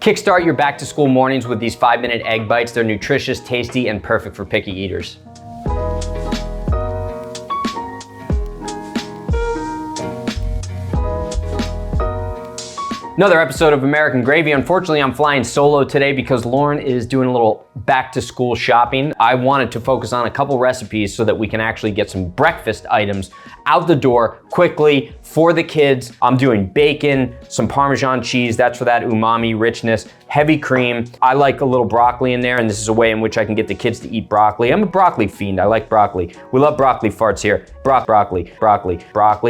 Kickstart your back to school mornings with these 5-minute egg bites. They're nutritious, tasty, and perfect for picky eaters. Another episode of American Gravy. Unfortunately, I'm flying solo today because Lauren is doing a little back to school shopping. I wanted to focus on a couple recipes so that we can actually get some breakfast items out the door quickly for the kids. I'm doing bacon, some Parmesan cheese, that's for that umami richness, heavy cream. I like a little broccoli in there, and this is a way in which I can get the kids to eat broccoli. I'm a broccoli fiend, I like broccoli. We love broccoli farts here. Broccoli.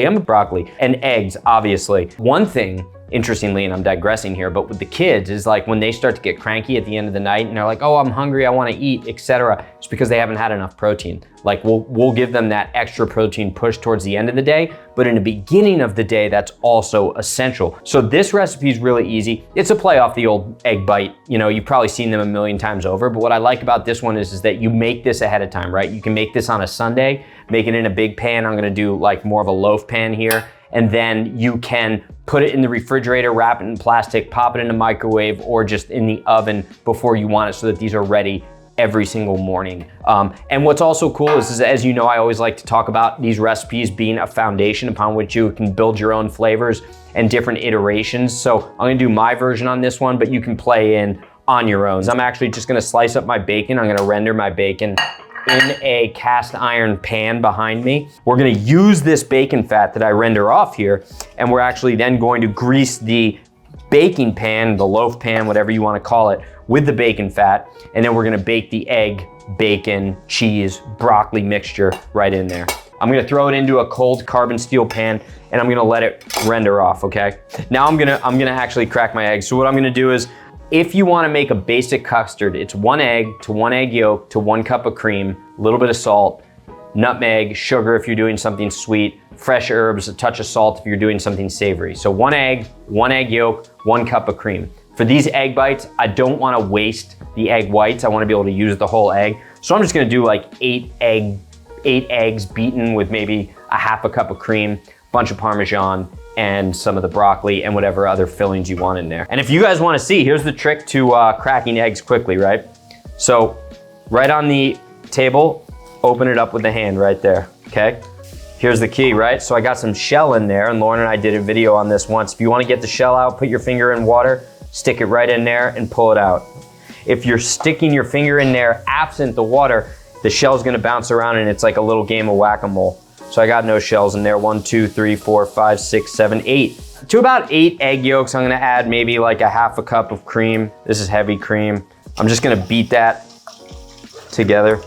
I'm a broccoli. And eggs, obviously. One thing, interestingly, and I'm digressing here, but with the kids is like when they start to get cranky at the end of the night and they're like, oh, I'm hungry, I wanna eat, etc. It's because they haven't had enough protein. Like we'll give them that extra protein push towards the end of the day, but in the beginning of the day, that's also essential. So this recipe is really easy. It's a play off the old egg bite. You know, you've probably seen them a million times over, but what I like about this one is that you make this ahead of time, right? You can make this on a Sunday, make it in a big pan. I'm gonna do like more of a loaf pan here. And then you can put it in the refrigerator, wrap it in plastic, pop it in the microwave, or just in the oven before you want it so that these are ready every single morning. And what's also cool is, as you know, I always like to talk about these recipes being a foundation upon which you can build your own flavors and different iterations. So I'm gonna do my version on this one, but you can play in on your own. I'm actually just gonna slice up my bacon. I'm gonna render my bacon in a cast iron pan behind me. We're gonna use this bacon fat that I render off here, and we're actually then going to grease the baking pan, the loaf pan, whatever you wanna call it, with the bacon fat, and then we're gonna bake the egg, bacon, cheese, broccoli mixture right in there. I'm gonna throw it into a cold carbon steel pan, and I'm gonna let it render off, okay? Now I'm gonna actually crack my eggs. So what I'm gonna do is, if you wanna make a basic custard, it's 1 egg to 1 egg yolk to 1 cup of cream, a little bit of salt, nutmeg, sugar if you're doing something sweet, fresh herbs, a touch of salt if you're doing something savory. So 1 egg, 1 egg yolk, 1 cup of cream. For these egg bites, I don't wanna waste the egg whites. I wanna be able to use the whole egg. So I'm just gonna do like 8 eggs beaten with maybe a half a cup of cream, bunch of Parmesan, and some of the broccoli and whatever other fillings you want in there. And if you guys wanna see, here's the trick to cracking eggs quickly, right? So right on the table, open it up with the hand right there, okay? Here's the key, right? So I got some shell in there, and Lauren and I did a video on this once. If you wanna get the shell out, put your finger in water, stick it right in there and pull it out. If you're sticking your finger in there absent the water, the shell's gonna bounce around and it's like a little game of whack-a-mole. So I got no shells in there. 1, 2, 3, 4, 5, 6, 7, 8. To about 8 egg yolks, I'm gonna add maybe like a half a cup of cream. This is heavy cream. I'm just gonna beat that together.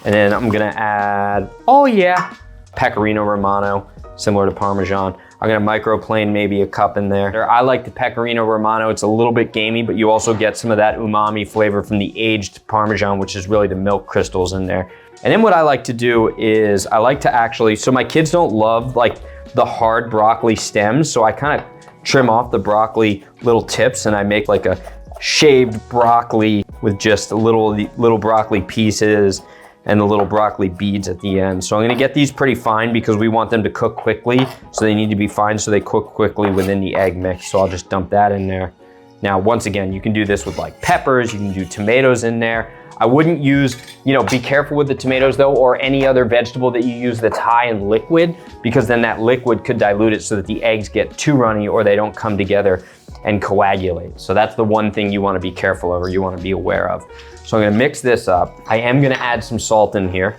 And then I'm gonna add, oh yeah, Pecorino Romano, similar to Parmesan. I'm gonna microplane maybe a cup in there. I like the Pecorino Romano. It's a little bit gamey, but you also get some of that umami flavor from the aged Parmesan, which is really the milk crystals in there. And then what I like to do is I like to actually, so my kids don't love like the hard broccoli stems, so I kind of trim off the broccoli little tips and I make like a shaved broccoli with just a little broccoli pieces and the little broccoli beads at the end. So I'm gonna get these pretty fine because we want them to cook quickly. So they need to be fine so they cook quickly within the egg mix. So I'll just dump that in there. Now, once again, you can do this with like peppers, you can do tomatoes in there. I wouldn't use, be careful with the tomatoes though, or any other vegetable that you use that's high in liquid, because then that liquid could dilute it so that the eggs get too runny or they don't come together and coagulate. So that's the one thing you wanna be careful of or you wanna be aware of. So I'm gonna mix this up. I am gonna add some salt in here.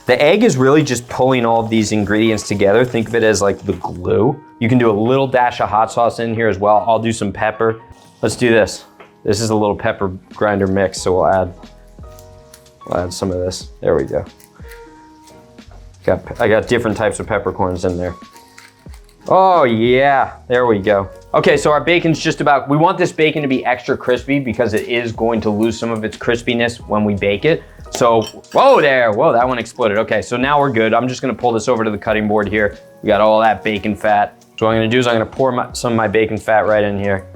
The egg is really just pulling all of these ingredients together. Think of it as like the glue. You can do a little dash of hot sauce in here as well. I'll do some pepper. Let's do this. This is a little pepper grinder mix, so we'll add some of this. There we go. I got different types of peppercorns in there. Oh yeah, there we go. Okay, so our bacon's just about, we want this bacon to be extra crispy because it is going to lose some of its crispiness when we bake it. So, whoa, that one exploded. Okay, so now we're good. I'm just gonna pull this over to the cutting board here. We got all that bacon fat. So what I'm gonna do is I'm gonna pour some of my bacon fat right in here.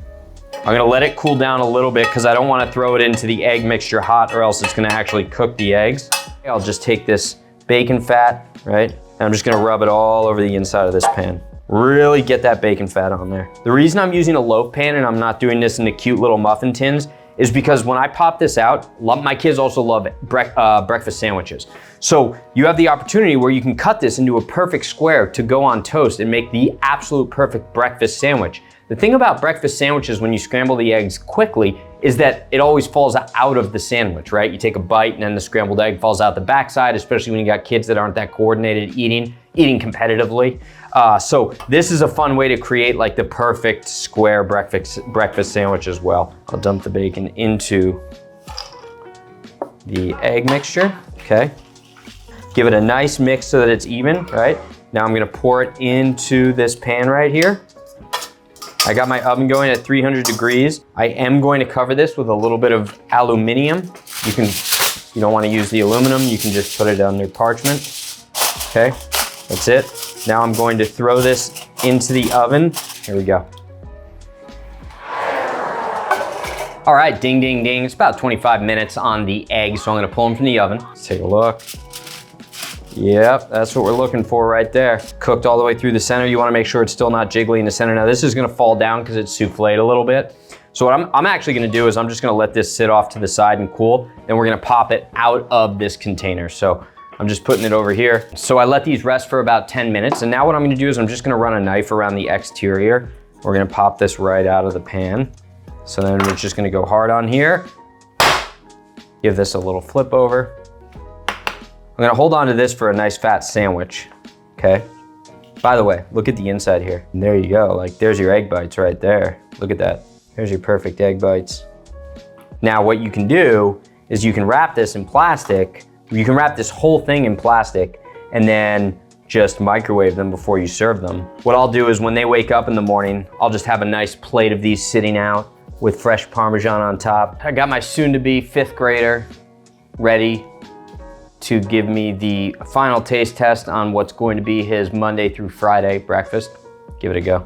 I'm gonna let it cool down a little bit because I don't wanna throw it into the egg mixture hot or else it's gonna actually cook the eggs. I'll just take this bacon fat, right? And I'm just gonna rub it all over the inside of this pan. Really get that bacon fat on there. The reason I'm using a loaf pan and I'm not doing this in the cute little muffin tins is because when I pop this out, my kids also love breakfast sandwiches. So you have the opportunity where you can cut this into a perfect square to go on toast and make the absolute perfect breakfast sandwich. The thing about breakfast sandwiches when you scramble the eggs quickly is that it always falls out of the sandwich, right? You take a bite and then the scrambled egg falls out the backside, especially when you got kids that aren't that coordinated eating competitively. So this is a fun way to create like the perfect square breakfast sandwich as well. I'll dump the bacon into the egg mixture, okay? Give it a nice mix so that it's even, right? Now I'm gonna pour it into this pan right here. I got my oven going at 300 degrees. I am going to cover this with a little bit of aluminum. You don't want to use the aluminum, you can just put it under parchment. Okay, that's it. Now I'm going to throw this into the oven. Here we go. All right, ding, ding, ding. It's about 25 minutes on the egg, so I'm gonna pull them from the oven. Let's take a look. Yep, that's what we're looking for right there. Cooked all the way through the center. You wanna make sure it's still not jiggly in the center. Now this is gonna fall down because it's souffled a little bit. So what I'm actually gonna do is I'm just gonna let this sit off to the side and cool. Then we're gonna pop it out of this container. So I'm just putting it over here. So I let these rest for about 10 minutes. And now what I'm gonna do is I'm just gonna run a knife around the exterior. We're gonna pop this right out of the pan. So then we're just gonna go hard on here. Give this a little flip over. I'm gonna hold on to this for a nice fat sandwich, okay? By the way, look at the inside here. And there you go, like there's your egg bites right there. Look at that, there's your perfect egg bites. Now what you can do is you can wrap this in plastic. You can wrap this whole thing in plastic and then just microwave them before you serve them. What I'll do is when they wake up in the morning, I'll just have a nice plate of these sitting out with fresh Parmesan on top. I got my soon-to-be 5th grader ready to give me the final taste test on what's going to be his Monday through Friday breakfast. Give it a go.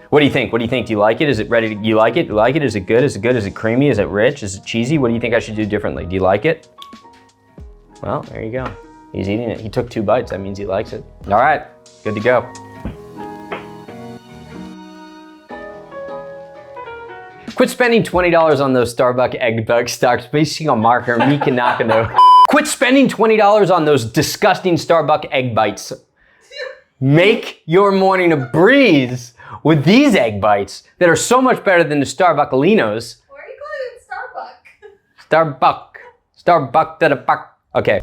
What do you think? What do you think? Do you like it? Is it ready? You like it? You like it? Is it good? Is it good? Is it creamy? Is it rich? Is it cheesy? What do you think I should do differently? Do you like it? Well, there you go. He's eating it. He took 2 bites. That means he likes it. All right, good to go. Quit spending $20 on those Starbucks egg bug stocks, basing on marker, Mika Nakano. Quit spending $20 on those disgusting Starbucks egg bites. Make your morning a breeze with these egg bites that are so much better than the Starbuckalinos. Why are you calling it Starbuck? Starbuck to the buck. Okay.